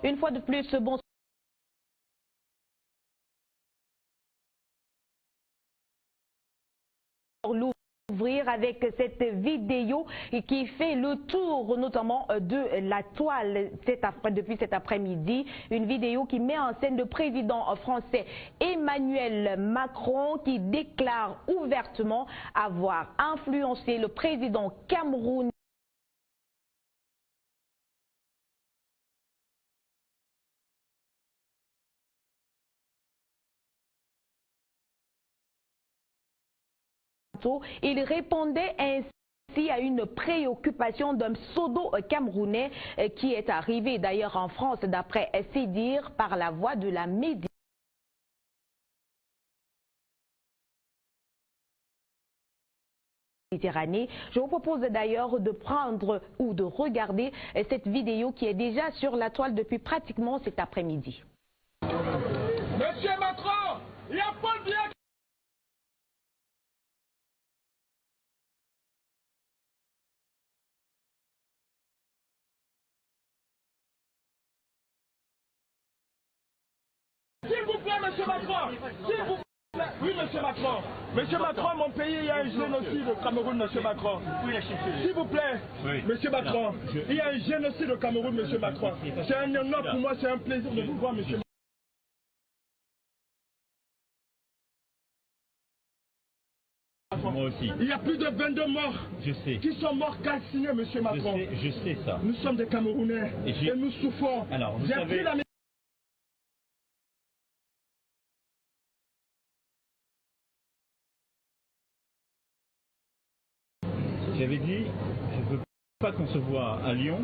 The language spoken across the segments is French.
Une fois de plus, bonsoir. L'ouvrir avec cette vidéo qui fait le tour notamment de la toile depuis cet après-midi. Une vidéo qui met en scène le président français Emmanuel Macron qui déclare ouvertement avoir influencé le président camerounais. Il répondait ainsi à une préoccupation d'un pseudo-camerounais qui est arrivé d'ailleurs en France, d'après ses dires, par la voie de la Méditerranée. Je vous propose d'ailleurs de prendre ou de regarder cette vidéo qui est déjà sur la toile depuis pratiquement cet après-midi. Monsieur Macron, il y a Paul Biya. S'il vous plaît, monsieur Macron, s'il vous plaît. Oui, monsieur Macron. Monsieur Macron, mon pays, il y a un génocide au Cameroun, monsieur Macron. S'il vous plaît, monsieur Macron, il y a un génocide au Cameroun, monsieur Macron. C'est un honneur pour moi, c'est un plaisir de vous voir, monsieur Macron. Moi aussi. Il y a plus de 22 morts. Je sais. Qui sont morts calcinés, monsieur Macron. Je sais ça. Nous sommes des Camerounais et nous souffrons. Alors, vous J'ai savez... pris la... J'avais dit, je ne veux pas qu'on se voit à Lyon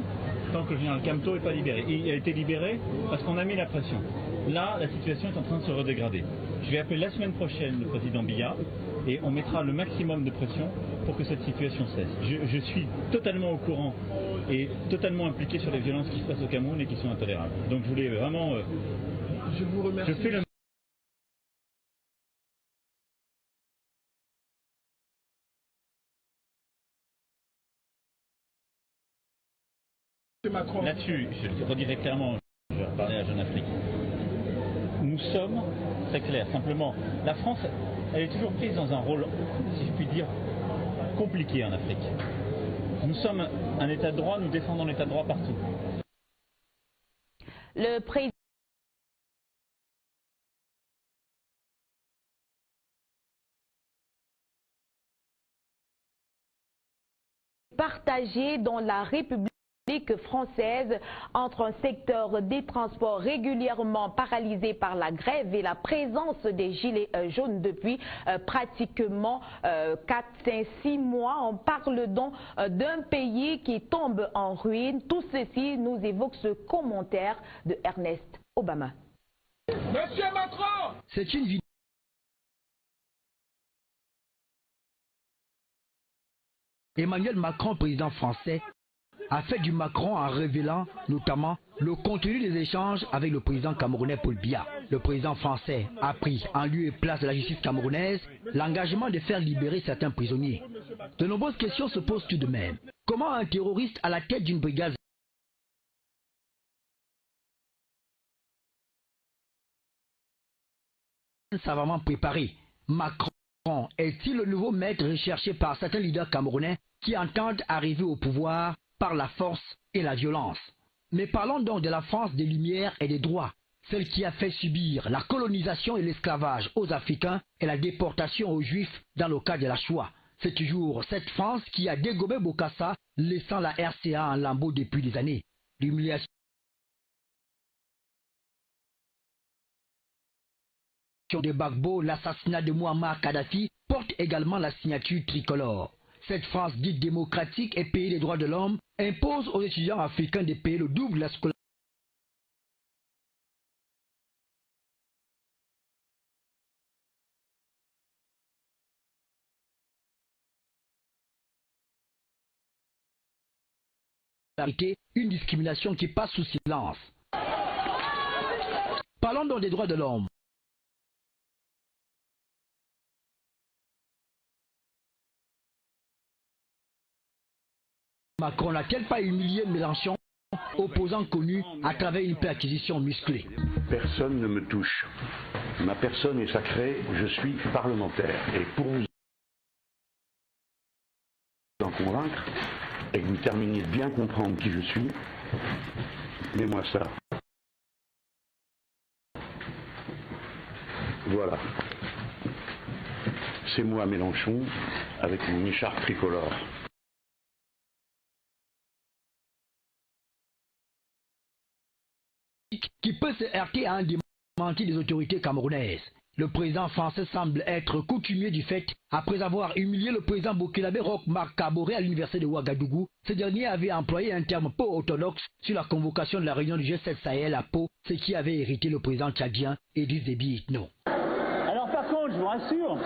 tant que le général Camteau n'est pas libéré. Il a été libéré parce qu'on a mis la pression. Là, la situation est en train de se redégrader. Je vais appeler la semaine prochaine le président Biya et on mettra le maximum de pression pour que cette situation cesse. Je suis totalement au courant et totalement impliqué sur les violences qui se passent au Cameroun et qui sont intolérables. Donc je voulais vraiment... je vous remercie. Je fais le... Là-dessus, je le redirai clairement, je vais reparler à Jeune Afrique. Nous sommes très clairs, simplement, la France, elle est toujours prise dans un rôle, si je puis dire, compliqué en Afrique. Nous sommes un État de droit, nous défendons l'État de droit partout. Le président partagé dans la République française entre un secteur des transports régulièrement paralysé par la grève et la présence des gilets jaunes depuis pratiquement 4, 5, 6 mois. On parle donc d'un pays qui tombe en ruine. Tout ceci nous évoque ce commentaire de Ernest Obama. Monsieur Macron, c'est une vidéo. Emmanuel Macron, président français, a fait du Macron en révélant notamment le contenu des échanges avec le président camerounais Paul Biya. Le président français a pris en lieu et place de la justice camerounaise l'engagement de faire libérer certains prisonniers. De nombreuses questions se posent tout de même. Comment un terroriste à la tête d'une brigade savamment préparée, Macron, est-il le nouveau maître recherché par certains leaders camerounais qui entendent arriver au pouvoir par la force et la violence? Mais parlons donc de la France des Lumières et des droits, celle qui a fait subir la colonisation et l'esclavage aux Africains et la déportation aux Juifs dans le cas de la Shoah. C'est toujours cette France qui a dégommé Bokassa, laissant la RCA en lambeaux depuis des années. L'humiliation de Gbagbo, l'assassinat de Muammar Kadhafi porte également la signature tricolore. Cette France dite démocratique et pays des droits de l'homme impose aux étudiants africains de payer le double de la scolarité, une discrimination qui passe sous silence. Parlons donc des droits de l'homme. Macron n'a-t-il pas humilié Mélenchon opposant connu à travers une perquisition musclée. Personne ne me touche. Ma personne est sacrée, je suis parlementaire. Et pour vous en convaincre, et que vous terminiez de bien comprendre qui je suis, mets-moi ça. Voilà. C'est moi Mélenchon, avec mon écharpe tricolore. Qui peut se heurter à un démenti des autorités camerounaises. Le président français semble être coutumier du fait, après avoir humilié le président burkinabé Roch Marc Kaboré à l'université de Ouagadougou. Ce dernier avait employé un terme peu orthodoxe sur la convocation de la réunion du G7 Sahel à Pau, ce qui avait hérité le président tchadien Idriss Déby Itno. Alors par contre, je vous rassure,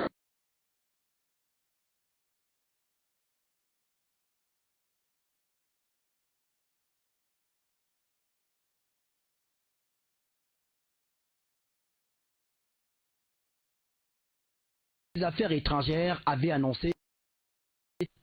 Les affaires étrangères avaient annoncé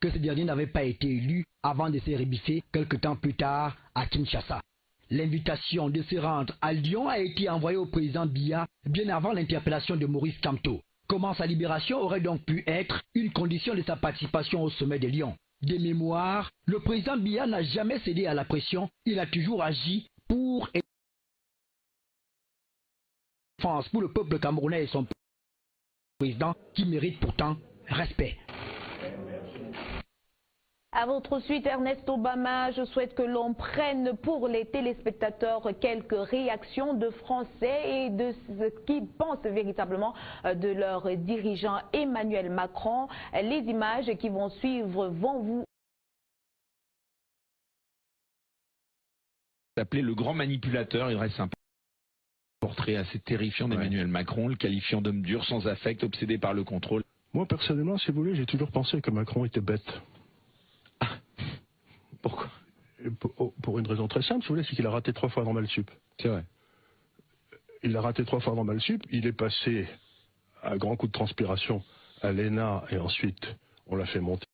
que ce dernier n'avait pas été élu avant de se rebiffer quelque temps plus tard à Kinshasa. L'invitation de se rendre à Lyon a été envoyée au président Biya bien avant l'interpellation de Maurice Kamto. Comment sa libération aurait donc pu être une condition de sa participation au sommet de Lyon. De mémoire, le président Biya n'a jamais cédé à la pression, il a toujours agi pour le peuple camerounais et son président qui mérite pourtant respect. À votre suite, Ernest Obama, je souhaite que l'on prenne pour les téléspectateurs quelques réactions de Français et de ce qu'ils pensent véritablement de leur dirigeant Emmanuel Macron. Les images qui vont suivre vont vous appelé le grand manipulateur. Il reste un portrait assez terrifiant d'Emmanuel Macron, le qualifiant d'homme dur, sans affect, obsédé par le contrôle. Moi, personnellement, si vous voulez, j'ai toujours pensé que Macron était bête. Ah. Pourquoi? Pour une raison très simple, si vous voulez, c'est qu'il a raté 3 fois Normal Sup. C'est vrai. Il a raté 3 fois Normal Sup, il est passé à grand coup de transpiration à l'ENA et ensuite on l'a fait monter.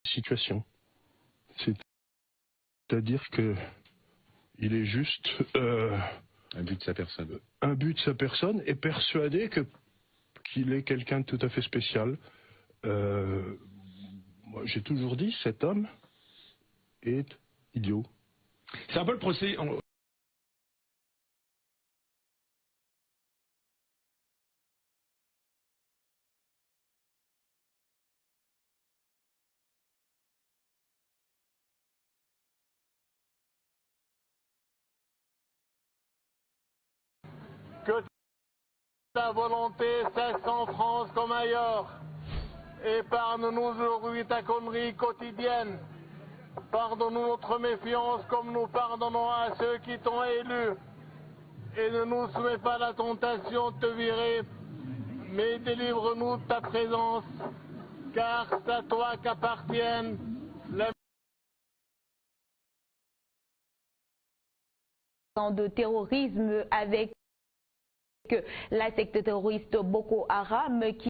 Situation. C'est-à-dire que il est juste un but de sa personne. Un but de sa personne et persuadé qu'il est quelqu'un de tout à fait spécial. Moi, j'ai toujours dit, cet homme est idiot. C'est un peu le procès. Que ta volonté cesse en France comme ailleurs. Épargne-nous aujourd'hui ta connerie quotidienne. Pardonne-nous notre méfiance comme nous pardonnons à ceux qui t'ont élu. Et ne nous soumets pas la tentation de te virer, mais délivre-nous de ta présence, car c'est à toi qu'appartiennent les de terrorisme avec la secte terroriste Boko Haram qui